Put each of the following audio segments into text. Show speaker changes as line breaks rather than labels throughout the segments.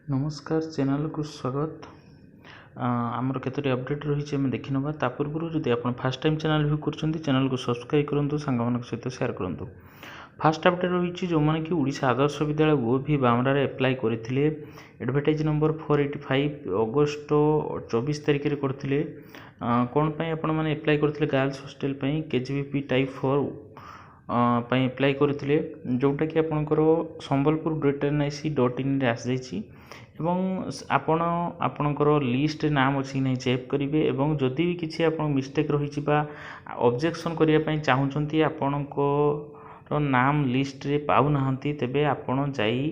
नमस्कार चैनल को स्वागत। आमर केतोटी अपडेट रही आम देखी ना ता पूर्व जदि आप फास्ट टाइम चैनल व्यू कर चैनल को सब्सक्राइब करूँ सांग सहित सेयार करूँ। फास्ट अपडेट रही जो मैंने कि ओडिशा आदर्श विद्यालय ओभी बामरा एप्लाय करते एडवर्टाइज नंबर 485 अगस्ट 24 तारिख में करते कौन पाई आपण मैंने एप्लाय करते गर्ल्स हॉस्टल केजीबीपी टाइप 4 एप्लाय करते जोटा कि आपणकर संबलपुर .nic.in आसी एवं आपणकर लिस्ट नाम अच्छी नहीं चेक करेंगे और जदि भी किसी आप मिस्टेक रही ऑब्जेक्शन करने चाहूँगी आपणकर नाम लिस्ट रे पाऊना तेबे आपण जाई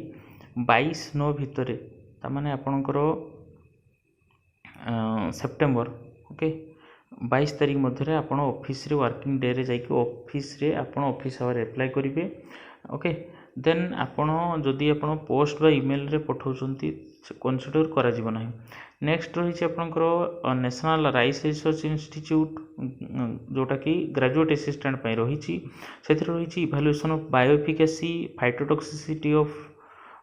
22/9 भितर तामाने आपणकर सेप्टेम्बर ओके 22 तारिख मध्य आपण ऑफिस रे वर्किंग डे रे जाइए ऑफिस रे आपण ऑफिस आवर एप्लाय करेंगे ओके। देन आपण जदि आपण पोस्ट बा ईमेल रे पठाउछंती कन्सिडर करा जीव नाही। नेक्स्ट रही आपणकर नेशनल राइस रिसर्च इंस्टीट्यूट जोटा कि ग्रेजुएट असिस्टेंट पई रही रही evaluation of bioefficacy phytotoxicity of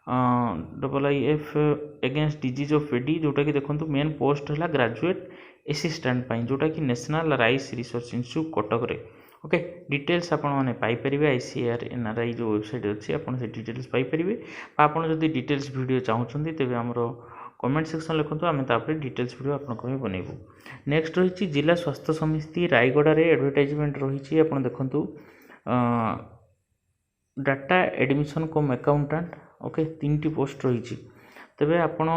IIF against disease of एडी जोटा कि देखंतु मेन पोस्ट है ग्रेजुएट असिस्टेंट पई जोटा कि national rice research institute Cuttack रे ओके। डिटेल्स आपण माने पाई परिबे ICAR NRI जो वेबसाइट अच्छी आपण से डिटेल्स पाई परिबे आपण जदि डिटेल्स वीडियो चाहूछंती तेबे हमरो कमेंट सेक्शन लिखंतु आमे तापर डिटेल्स वीडियो आपण को बनेबू। नेक्स्ट रही जिला स्वास्थ्य समिति रायगड़ा रे एडवर्टाइजमेंट रही आपण देखंतु data admission cum accountant okay 3टी पोस्ट रही तेबे आपण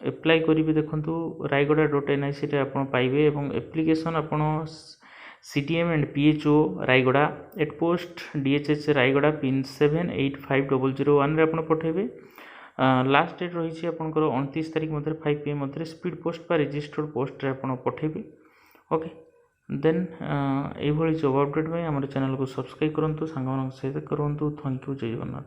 एप्लाय करिवे देखंतु रायगड़ा.nic रे आपण पाइबे एवं एप्लिकेशन आपण CTM and PHO Rayagada at post DHH Rayagada pin 785001 रे आपण पठेबे। लास्ट डेट रही आपंकर 29 तारिख मध्य 5 PM मध्य स्पीड पोस्ट बा रजिस्टर्ड पोस्ट रे आपण पठेबे ओके। देन एभली जॉब अपडेट में आम चैनल को सब्सक्राइब करूँ सांग सहित करूँ। थैंक यू जय जगन्नाथ।